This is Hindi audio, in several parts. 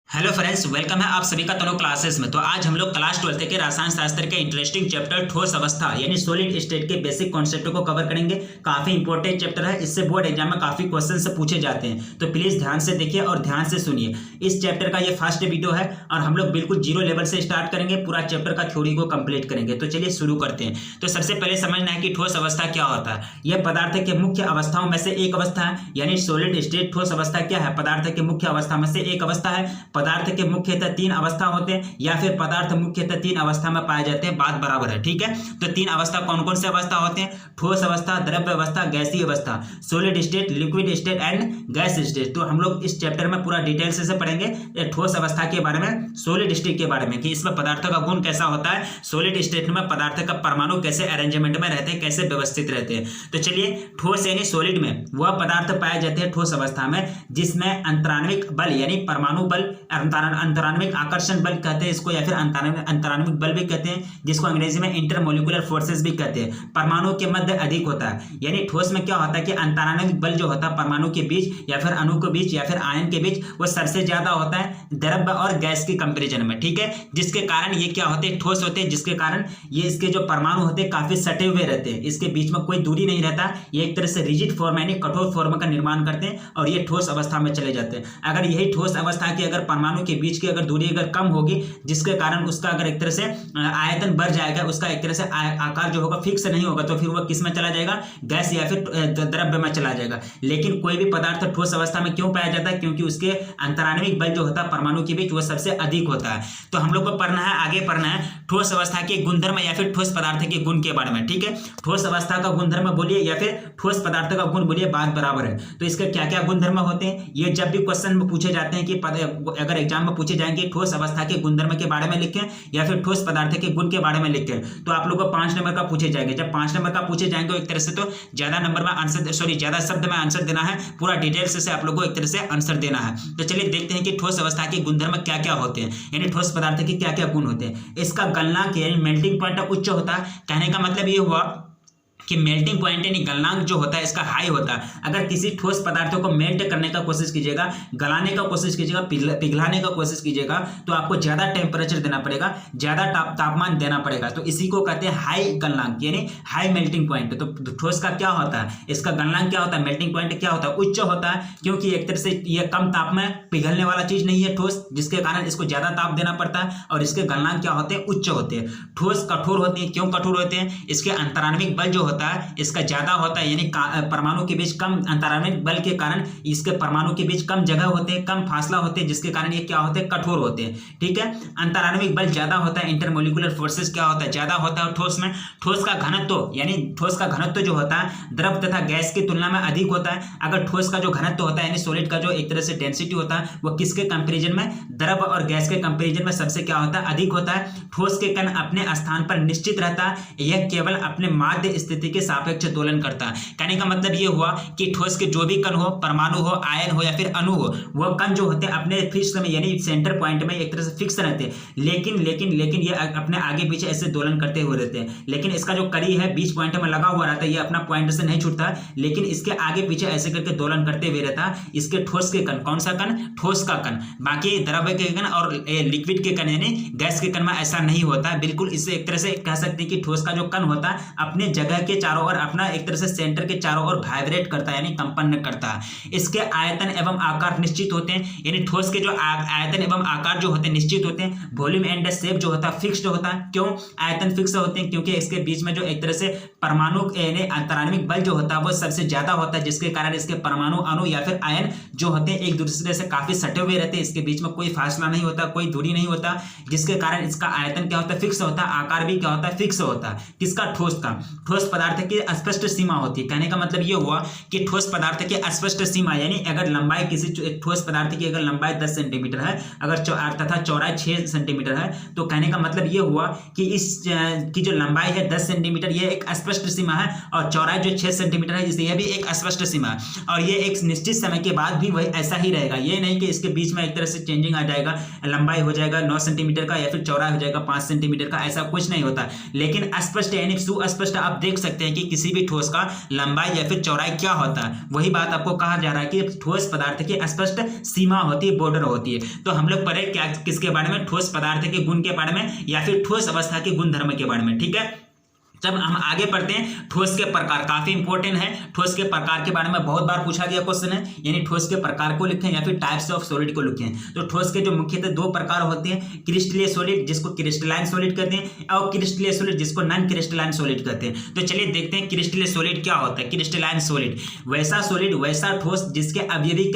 हेलो फ्रेंड्स, वेलकम है आप सभी का तनु क्लासेस में। तो आज हम लोग क्लास 12 के रसायन शास्त्र के इंटरेस्टिंग चैप्टर ठोस अवस्था यानी सॉलिड स्टेट के बेसिक कॉन्सेप्ट को कवर करेंगे। काफी इंपॉर्टेंट चैप्टर है, इससे बोर्ड एग्जाम में काफी क्वेश्चन से पूछे जाते हैं, तो प्लीज ध्यान से देखिए और ध्यान से सुनिए। इस चैप्टर का ये फर्स्ट वीडियो है और हम लोग बिल्कुल जीरो लेवल से स्टार्ट करेंगे, पूरा चैप्टर का थ्योरी को कंप्लीट करेंगे। तो चलिए शुरू करते हैं। तो सबसे पहले समझना है कि ठोस अवस्था क्या होता है। यह पदार्थ के मुख्य अवस्थाओं में से एक अवस्था है, यानी सॉलिड स्टेट ठोस अवस्था क्या है? पदार्थ के मुख्य अवस्था में से एक अवस्था है। पदार्थ के मुख्य तीन अवस्था होते हैं या फिर पदार्थ मुख्यतः तीन अवस्था में पाए जाते हैं, बात बराबर है, ठीक है। तो तीन अवस्था कौन कौन से अवस्था होते हैं? ठोस अवस्था, द्रव्य अवस्था, गैसीय अवस्था, solid state, liquid state and gas state. तो हम लोग इस चैप्टर में पूरा डिटेल से पढ़ेंगे ठोस अवस्था के बारे में, सॉलिड स्टेट के बारे में कि इसमें पदार्थ का गुण कैसा होता है, सॉलिड स्टेट में पदार्थ का परमाणु कैसे अरेंजमेंट में रहते हैं, कैसे व्यवस्थित रहते हैं। तो चलिए, ठोस यानी सॉलिड में वह पदार्थ पाए जाते हैं ठोस अवस्था में जिसमें अंतराण्विक बल यानी परमाणु बल, अंतराण्विक आकर्षण बल कहते हैं इसको, या फिर अंतराण्विक बल भी कहते हैं, जिसको अंग्रेजी में इंटरमोलिकुलर फोर्सेस भी कहते हैं। परमाणु के मध्य अधिक होता है, यानी ठोस में क्या होता है कि अंतराण्विक बल जो होता है परमाणु के बीच या फिर अणु के बीच या फिर आयन के बीच, वो सबसे ज्यादा होता है द्रव्य और गैस के कंपेरिजन में, ठीक है। जिसके कारण ये क्या होते हैं? ठोस होते हैं, जिसके कारण ये इसके जो परमाणु होते हैं काफी सटे हुए रहते हैं, इसके बीच में कोई दूरी नहीं रहता। ये एक तरह से रिजिड फॉर्म यानी कठोर फॉर्म का निर्माण करते हैं और ये ठोस अवस्था में चले जाते हैं। अगर यही ठोस अवस्था की अगर परमाणु के बीच की अगर दूरी अगर कम होगी, जिसके कारण उसका अगर एक तरह से आयतन बढ़ जाएगा, उसका एक तरह से आकार जो होगा फिक्स नहीं होगा, तो फिर वह किस में चला जाएगा? गैस या फिर द्रव्य में चला जाएगा। लेकिन कोई भी पदार्थ ठोस अवस्था में क्यों पाया जाता है? क्योंकि उसके अंतराण्विक बल जो होता है परमाणु के बीच वो सबसे अधिक होता है। तो हम लोग को पढ़ना है, आगे पढ़ना है ठोस अवस्था के गुणधर्म या फिर ठोस पदार्थ के गुण के बारे में, ठीक है। ठोस अवस्था का गुणधर्म बोलिए या फिर ठोस पदार्थ का गुण बोलिए, बात बराबर है। तो इसके क्या क्या गुणधर्म होते हैं, ये जब भी क्वेश्चन में पूछे जाते हैं कि अगर एग्जाम में पूछे जाएंगे ठोस अवस्था के गुणधर्म के बारे में लिखें या फिर ठोस पदार्थ के गुण के बारे में लिखें, तो आप लोगों को 5 नंबर का पूछे जाएंगे। जब 5 नंबर का पूछे जाएंगे एक तरह से तो ज्यादा नंबर में आंसर, ज्यादा शब्द में आंसर देना है, पूरा डिटेल्स से आप लोगों को एक तरह से आंसर देना है। तो चलिए देखते हैं कि ठोस अवस्था के गुणधर्म क्या क्या होते हैं, यानी ठोस पदार्थ के क्या क्या गुण होते हैं। इसका गलनांक यानी मेल्टिंग पॉइंट उच्च होता है। कहने का मतलब ये हुआ कि मेल्टिंग पॉइंट यानी गलनांक जो होता है इसका हाई होता है। अगर किसी ठोस पदार्थों को मेल्ट करने का कोशिश कीजिएगा, गलाने का कोशिश कीजिएगा, पिघलाने का कोशिश कीजिएगा, तो आपको ज्यादा टेम्परेचर देना पड़ेगा, ज्यादा तापमान देना पड़ेगा। तो इसी को कहते हैं हाई गलनांक यानी हाई मेल्टिंग पॉइंट। तो ठोस का क्या होता है, इसका गलनांक क्या होता है, मेल्टिंग पॉइंट क्या होता है? उच्च होता है, क्योंकि एक तरह से यह कम ताप में पिघलने वाला चीज नहीं है ठोस, जिसके कारण इसको ज्यादा ताप देना पड़ता है और इसके गलनांक क्या होते हैं? उच्च होते हैं। ठोस कठोर होते हैं, क्यों कठोर होते हैं? इसके अंतराण्विक बल जो होता है इसका ज्यादा होता है, यानी परमाणु के बीच कम अंतराण्विक बल के कारण इसके परमाणु के बीच कम जगह होते हैं, कम फासला होते हैं, जिसके कारण ये क्या होते हैं? कठोर होते हैं, ठीक है। अंतराण्विक बल ज्यादा होता है, इंटरमोलिकुलर फोर्सेस क्या होता है? ज्यादा होता है ठोस में। ठोस का घनत्व यानी ठोस का घनत्व जो होता है द्रव तथा गैस की तुलना में अधिक होता है। अगर ठोस का जो घनत्व होता है यानी सॉलिड का जो एक तरह से डेंसिटी होता है वो किसके कंपेरिजन में? द्रव और गैस के कंपेरिजन में सबसे क्या होता है? अधिक होता है। ठोस के कण अपने स्थान पर निश्चित रहता है, यह केवल अपने माध्य स्थिति के सापेक्ष दोलन करता है। कहने का मतलब ये हुआ कि ठोस के जो भी कण हो, परमाणु हो, आयन हो या फिर अणु हो, वह कण जो होते हैं अपने फिक्स में यानी सेंटर पॉइंट में एक तरह से फिक्स रहते हैं, लेकिन ये अपने आगे पीछे ऐसे दोलन करते हुए रहते हैं। लेकिन इसका जो कड़ी है बीच पॉइंट में लगा हुआ रहता है, ये अपना पॉइंट से नहीं छूटता, लेकिन इसके आगे पीछे ऐसे करके दोलन करते हुए रहता है। इसके ठोस के कण, कौन सा कण? ठोस का कण। बाकी द्रव्य के कण और लिक्विड के कण यानी गैस के कण में ऐसा नहीं होता है। बिल्कुल इससे एक तरह से कह सकते हैं कि ठोस का जो कण होता है अपने जगह के चारों ओर अपना एक तरह से सेंटर के चारों ओर वाइब्रेट करता है यानी कंपन करता है। इसके आयतन एवं आकार निश्चित होते हैं, यानी ठोस के जो आयतन एवं आकार जो होते हैं निश्चित होते हैं। वॉल्यूम एंड शेप जो होता है फिक्स्ड होता है। क्यों आयतन फिक्स होते हैं? क्योंकि इसके बीच में जो एक तरह से परमाणु यानी अंतराण्विक बल जो होता है वो सबसे ज्यादा होता है, जिसके कारण इसके परमाणु, अणु या फिर आयन जो होते हैं एक दूसरे से काफी सटे हुए रहते हैं। इसके बीच में कोई फासला नहीं होता, कोई दूरी नहीं होता, जिसके कारण इसका आयतन क्या होता है? फिक्स होता है। आकार भी क्या होता है? फिक्स होता है। किसका? ठोस का। ठोस पदार्थ की स्पष्ट सीमा होती है। कहने का मतलब ये हुआ कि ठोस पदार्थ की स्पष्ट सीमा यानी अगर लंबाई किसी ठोस पदार्थ की अगर लंबाई 10 सेंटीमीटर है अगर तथा चौड़ाई 6 सेंटीमीटर है, तो कहने का मतलब ये हुआ कि इस की जो लंबाई है 10 सेंटीमीटर ये एक स्पष्ट सीमा है और चौड़ाई जो 6 सेंटीमीटर है इसलिए भी एक स्पष्ट सीमा है। और ये एक निश्चित समय के बाद भी वही ऐसा ही रहेगा, ये नहीं कि इसके बीच में एक तरह से चेंजिंग आ जाएगा, लंबाई हो जाएगा 9 सेंटीमीटर का या फिर चौड़ाई हो जाएगा 5 सेंटीमीटर का, ऐसा कुछ नहीं होता। लेकिन स्पष्ट यानी सुस्पष्ट आप देख सकते हैं कि किसी भी ठोस का लंबाई या फिर चौड़ाई क्या होता है। वही बात आपको कहा जा रहा है कि ठोस पदार्थ की स्पष्ट सीमा होती है, बॉर्डर होती है। तो हम लोग पढ़े क्या किसके बारे में, ठोस पदार्थ के गुण के बारे में या फिर ठोस अवस्था के गुण धर्म के बारे में। ठीक है, जब हम आगे पढ़ते हैं, ठोस के प्रकार काफी इंपॉर्टेंट है। ठोस के प्रकार के बारे में बहुत बार पूछा गया क्वेश्चन है, यानी ठोस के प्रकार को लिखें या फिर टाइप्स ऑफ सॉलिड को लिखें। तो ठोस के जो मुख्यतः दो प्रकार होते हैं, क्रिस्टलीय सॉलिड जिसको क्रिस्टलाइन सॉलिड कहते हैं और क्रिस्टलीय सॉलिड जिसको नॉन क्रिस्टलाइन सॉलिड कहते हैं। तो चलिए देखते हैं क्रिस्टलीय सॉलिड क्या होता है। क्रिस्टलाइन सॉलिड वैसा ठोस जिसके अवयवी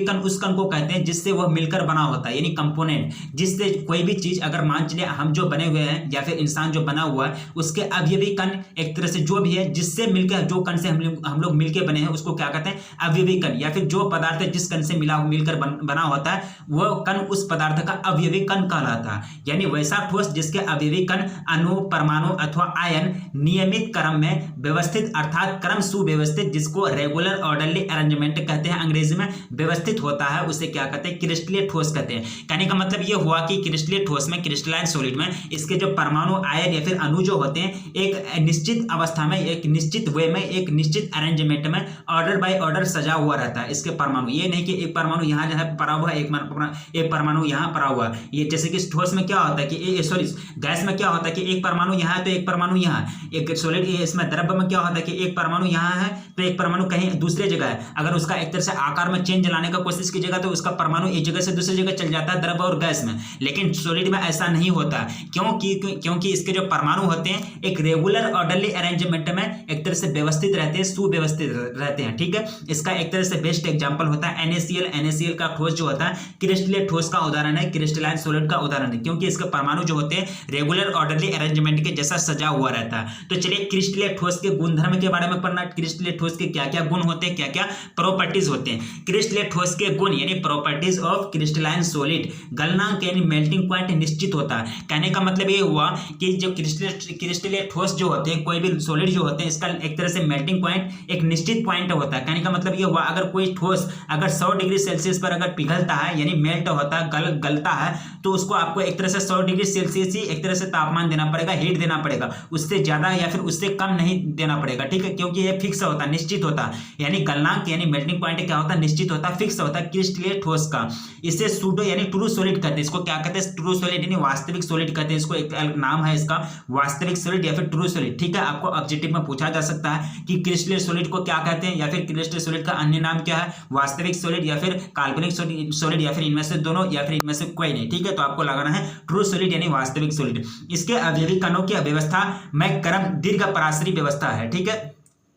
कण उस कण को कहते हैं जिससे वह मिलकर बना होता है, यानी कंपोनेंट, जिससे कोई भी चीज अगर मान चलिए हम जो बने हुए हैं या फिर इंसान जो बना हुआ है उसके अवयवी कण एक तरह से जो भी है जिससे मिलकर, जो कण से हम लोग मिलकर बने हैं उसको क्या कहते हैं, अवयवी कण। या फिर जो पदार्थ जिस कण से मिलकर बना होता है वह कण उस पदार्थ का अवयवी कण कहलाता है। यानी वैसा ठोस जिसके अवयवी कण अणु, परमाणु अथवा आयन नियमित क्रम में व्यवस्थित अर्थात क्रम सुव्यवस्थित, जिसको रेगुलर ऑर्डरली अरेंजमेंट कहते हैं अंग्रेजी में, व्यवस्थित होता है, उसे क्या कहते हैं, क्रिस्टलीय ठोस कहते हैं। कहने का मतलब यह हुआ कि क्रिस्टलीय ठोस में, क्रिस्टलाइन सॉलिड में इसके जो परमाणु, आयन या फिर अणु जो होते हैं एक निश्चित अवस्था में, एक निश्चित वे में, एक निश्चित अरेंजमेंट में ऑर्डर बाय ऑर्डर सजा हुआ रहता है इसके परमाणु। ये नहीं कि एक परमाणु यहाँ जो है पड़ा हुआ है, एक परमाणु यहाँ पड़ा हुआ है। ये जैसे कि ठोस में क्या होता है कि सॉरी गैस में क्या होता है कि एक परमाणु यहाँ है तो एक परमाणु यहाँ है। एक सॉलिड इसमें द्रव्य में क्या होता है कि एक परमाणु यहाँ है तो एक परमाणु कहीं दूसरी जगह है। अगर उसका एक तरह से आकार में चेंज लाने का कोशिश कीजिएगा तो उसका परमाणु एक जगह से दूसरी जगह चल जाता है, द्रव्य और गैस में। लेकिन सॉलिड में ऐसा नहीं होता, क्योंकि इसके जो परमाणु होते हैं एक रेगुलर ऑर्डरली अरेंजमेंट में एक तरह से व्यवस्थित रहते हैं, सुव्यवस्थित रहते हैं। ठीक है, इसका एक तरह से बेस्ट एग्जांपल होता है NaCl का ठोस जो होता है क्रिस्टलीय ठोस का उदाहरण है, क्रिस्टलाइन सॉलिड का उदाहरण है, क्योंकि इसके परमाणु जो होते हैं रेगुलर ऑर्डरली अरेंजमेंट के जैसा सजा हुआ रहता है। तो चलिए क्रिस्टलीय ठोस के गुणधर्म के बारे में पढ़ना। क्रिस्टलीय ठोस के क्या क्या गुण होते हैं, क्या क्या प्रॉपर्टीज होते हैं। क्रिस्टलीय ठोस के गुण यानी प्रॉपर्टीज ऑफ क्रिस्टलाइन सॉलिड, गलनांक यानी मेल्टिंग पॉइंट निश्चित होता है। कहने का मतलब ये हुआ कि जो क्रिस्टलीय ठोस जो होते हैं, कोई भी सॉलिड जो होते हैं, इसका एक तरह से मेल्टिंग पॉइंट एक निश्चित पॉइंट होता है। कहने का मतलब ये हुआ अगर कोई ठोस अगर 100 डिग्री सेल्सियस पर अगर पिघलता है यानी मेल्ट होता है, गलता है, तो उसको आपको एक तरह से 100 डिग्री सेल्सियस ही एक तरह से तापमान देना पड़ेगा, हीट देना पड़ेगा, उससे ज्यादा या फिर उससे कम नहीं देना पड़ेगा। ठीक है, क्योंकि ये फिक्स होता है, निश्चित होता है। यानी गलनांक यानी मेल्टिंग पॉइंट क्या होता है, निश्चित होता है, फिक्स होता है क्रिस्टलीय ठोस का। इसे सूडो यानी ट्रू सॉलिड कहते हैं। इसको क्या कहते हैं, ट्रू सॉलिड यानी वास्तविक सॉलिड कहते हैं। इसको एक नाम है इसका, वास्तविक सॉलिड या फिर ट्रू सॉलिड। ठीक है, आपको ऑब्जेक्टिव में पूछा जा सकता है कि क्रिस्टलीय सॉलिड को क्या कहते हैं या फिर क्रिस्टलीय सॉलिड का अन्य नाम क्या है, वास्तविक सॉलिड या फिर काल्पनिक सॉलिड या फिर इनमें से दोनों या फिर इनमें से कोई नहीं। ठीक है, तो आपको लगाना है ट्रू सॉलिड यानी वास्तविक सॉलिड। इसके अवयवी कणों की व्यवस्था में क्रम दीर्घ पराश्रयी व्यवस्था है। ठीक है,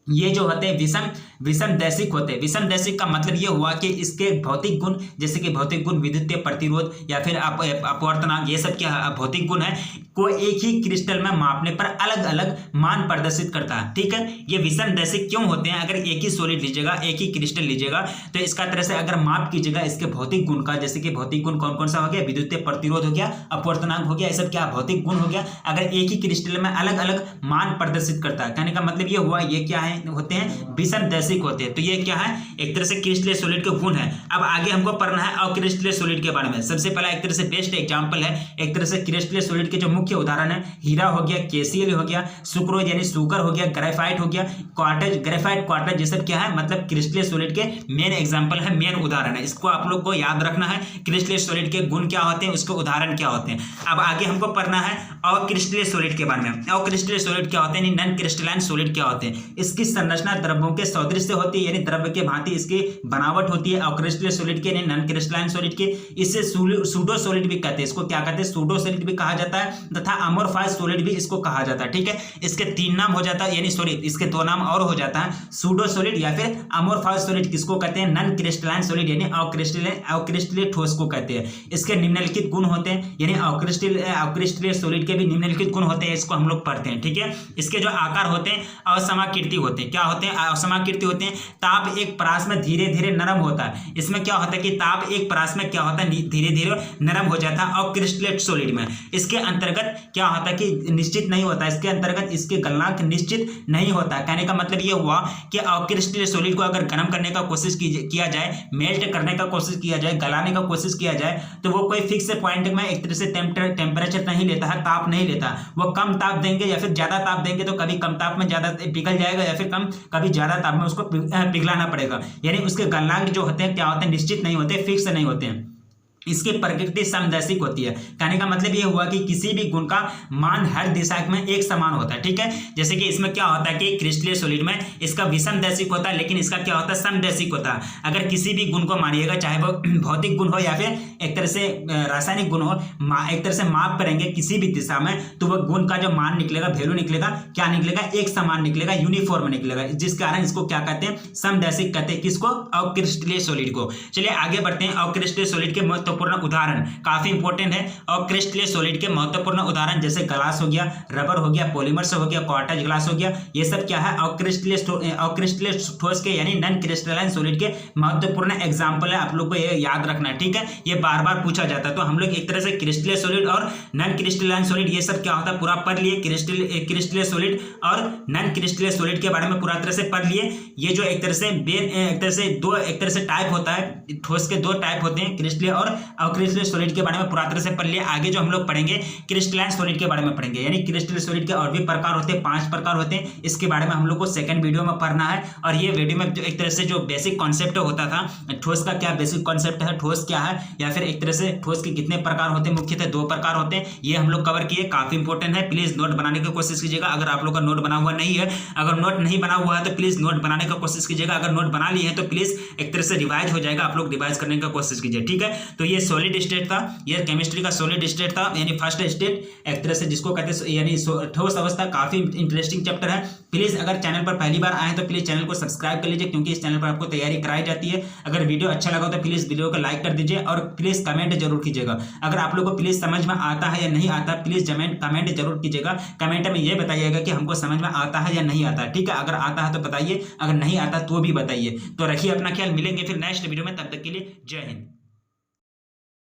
ये जो होते हैं विषम दैशिक होते हैं। विषम दैशिक का मतलब ये हुआ कि इसके भौतिक गुण, जैसे कि भौतिक गुण, विद्युतीय प्रतिरोध या फिर अपवर्तनांक, ये सब क्या भौतिक गुण है, को एक ही क्रिस्टल में मापने पर अलग अलग मान प्रदर्शित करता है। ठीक है, ये विषम दैशिक क्यों होते हैं, अगर एक ही सॉलिड लीजिएगा, एक ही क्रिस्टल लीजिएगा, तो इसका तरह से अगर माप कीजिएगा इसके भौतिक गुण का, जैसे कि भौतिक गुण कौन कौन सा हो गया, विद्युतीय प्रतिरोध हो गया, अपवर्तनांक हो गया, ये सब क्या भौतिक गुण हो गया। अगर एक ही क्रिस्टल में अलग अलग मान प्रदर्शित करता है, कहने का मतलब ये हुआ ये क्या है, होते हैं विषम दैशिक होते हैं। तो ये क्या है, एक तरह से क्रिस्टलीय सॉलिड के गुण है। अब आगे हमको पढ़ना है अक्रिस्टलीय सॉलिड के बारे में। सबसे पहला एक तरह से बेस्ट एग्जांपल है, एक तरह से क्रिस्टलीय सॉलिड के जो मुख्य उदाहरण है, हीरा हो गया, KCl हो गया, सुक्रोज यानी शुगर हो गया, ग्रेफाइट हो गया, ग्रेफाइट क्वार्टज, ये सब क्या है, मतलब क्रिस्टलीय सॉलिड के मेन एग्जांपल है, मेन उदाहरण है। इसको आप लोग को याद रखना है, क्रिस्टलीय सॉलिड के गुण क्या होते हैं, उसके उदाहरण क्या होते हैं। अब आगे हमको पढ़ना है अक्रिस्टलीय सॉलिड के बारे में। अक्रिस्टलीय सॉलिड क्या होते हैं, नॉन क्रिस्टलाइन सॉलिड क्या होते हैं। इसकी संरचना द्रव्यों के सदृश होती है, यानी द्रव्य के भांति इसकी बनावट होती है। अक्रिस्टलीय सॉलिड के यानी नॉन क्रिस्टलाइन सॉलिड के, इससे सूडो सॉलिड भी कहते हैं। इसको क्या कहते हैं, सूडो सॉलिड भी कहा जाता है तथा अमोर्फाइज सॉलिड भी इसको कहा जाता है। ठीक है, इसके 3 नाम हो जाता है, यानी सॉरी इसके 2 नाम और हो जाता है, सूडो सॉलिड या फिर अमोर्फाइज सॉलिड। किसको कहते हैं, नॉन क्रिस्टलाइन सॉलिड यानी अक्रिस्टलीय ठोस को कहते हैं। इसके निम्नलिखित गुण होते हैं, यानी अक्रिस्टलीय सॉलिड के भी निम्नलिखित गुण होते हैं, इसको हम लोग पढ़ते हैं। ठीक है, इसके जो आकार होते हैं असमाकृति होते होते हैं। क्या होते हैं? असमाकृति होते हैं। ताप एक परास में धीरे धीरे नरम होता है। इसमें क्या होता है कि ताप एक परास में क्या होता है, धीरे धीरे नरम हो जाता है। और क्रिस्टलेट सॉलिड में इसके अंतर्गत क्या होता है कि निश्चित नहीं होता, इसके अंतर्गत इसके गलनांक निश्चित नहीं होता। कहने का मतलब ये हुआ कि अक्रिस्टलीय सॉलिड को अगर गर्म करने का कोशिश किया जाए, मेल्ट करने का कोशिश किया जाए, गलाने का कोशिश किया जाए, तो वो कोई फिक्स पॉइंट में एक तरह से टेम्परेचर नहीं लेता है, ताप नहीं लेता। वो कम ताप देंगे या फिर ज्यादा ताप देंगे तो कभी कम ताप में ज्यादा पिघल जाएगा या फिर कभी ज्यादा ताप में उसको पिघलाना पड़ेगा। यानी उसके गलनांक जो होते हैं क्या होते हैं, निश्चित नहीं होते, फिक्स नहीं होते हैं। इसकी प्रकृति समदैशिक होती है। कहने का मतलब ये हुआ कि किसी भी गुण का मान हर दिशा में एक समान होता है। ठीक है, जैसे कि इसमें क्या होता है कि क्रिस्टलीय सॉलिड में इसका विषमदैशिक होता है, लेकिन इसका क्या होता है, समदैशिक होता है। अगर किसी भी गुण को मानिएगा, चाहे वो भौतिक गुण हो या फिर एक तरह से रासायनिक गुण हो, एक तरह से माप करेंगे किसी भी दिशा में, तो वह गुण का जो मान निकलेगा, वैल्यू निकलेगा, क्या निकलेगा, एक समान निकलेगा, यूनिफॉर्म निकलेगा। जिस कारण इसको क्या कहते हैं, समदैशिक कहते हैं। किसको? अक्रिस्टलीय सॉलिड को। चलिए आगे बढ़ते हैं। अक्रिस्टलीय सॉलिड के महत्वपूर्ण उदाहरण काफी इंपॉर्टेंट है। अक्रिस्टलीय सॉलिड के महत्वपूर्ण उदाहरण जैसे ग्लास हो गया, रबर हो गया, पॉलीमर्स हो गया, क्वार्टज ग्लास हो गया, ये सब क्या है, अक्रिस्टलीय ठोस के यानी नॉन क्रिस्टलाइन सॉलिड के महत्वपूर्ण एग्जांपल है। आप लोग को ये याद रखना है। ठीक है, ये बार बार पूछा जाता है। तो हम लोग एक तरह से क्रिस्टलीय सॉलिड और नॉन क्रिस्टलाइन सॉलिड ये सब क्या होता है पूरा पढ़ लिए। क्रिस्टलीय सॉलिड और नॉन क्रिस्टलीय सॉलिड के बारे में पूरा तरह से पढ़ लिए। ये जो एक तरह से टाइप होता है, ठोस के दो टाइप होते हैं, क्रिस्टलीय और अक्रिस्टलीय सॉलिड के बारे में पूरा तरह से पढ़ लिया। आगे जो हम लोग पढ़ेंगे क्रिस्टलाइन सॉलिड के बारे में पढ़ेंगे। यानी क्रिस्टलीय सॉलिड के और भी प्रकार होते हैं, 5 प्रकार होते हैं। इसके बारे में हम लोग को सेकंड वीडियो में पढ़ना है। और ये वीडियो में जो एक तरह से जो बेसिक कॉन्सेप्ट होता था, ठोस का क्या बेसिक कॉन्सेप्ट है, ठोस क्या है, या फिर एक तरह से ठोस के कितने प्रकार होते हैं, मुख्यतः 2 प्रकार होते हैं, ये हम लोग कवर किए। काफी इंपॉर्टेंट है, प्लीज नोट बनाने की कोशिश कीजिएगा। अगर आप लोग का नोट बना हुआ नहीं है, अगर नोट नहीं बना हुआ है तो प्लीज नोट बनाने का कोशिश कीजिएगा। अगर नोट बना लिए हैं तो प्लीज एक तरह से रिवाइज हो जाएगा, आप लोग रिवाइज करने की कोशिश कीजिए। ठीक है, तो ये सॉलिड स्टेट था, ये केमिस्ट्री का सॉलिड स्टेट था, यानी फर्स्ट स्टेट एक तरह से जिसको कहते हैं, यानी ठोस अवस्था। काफी इंटरेस्टिंग चैप्टर है। प्लीज अगर चैनल पर पहली बार आए तो प्लीज चैनल को सब्सक्राइब कर लीजिए, क्योंकि इस चैनल पर आपको तैयारी कराई जाती है। अगर वीडियो अच्छा लगा तो प्लीज वीडियो को लाइक कर दीजिए और प्लीज कमेंट जरूर कीजिएगा। अगर आप लोगों को प्लीज समझ में आता है या नहीं आता, प्लीज कमेंट जरूर कीजिएगा। कमेंट में ये बताइएगा कि हमको समझ में आता है या नहीं आता। ठीक है, अगर आता है तो बताइए, अगर नहीं आता तो भी बताइए। तो रखिए अपना ख्याल, मिलेंगे फिर नेक्स्ट वीडियो में, तब तक के लिए जय हिंद।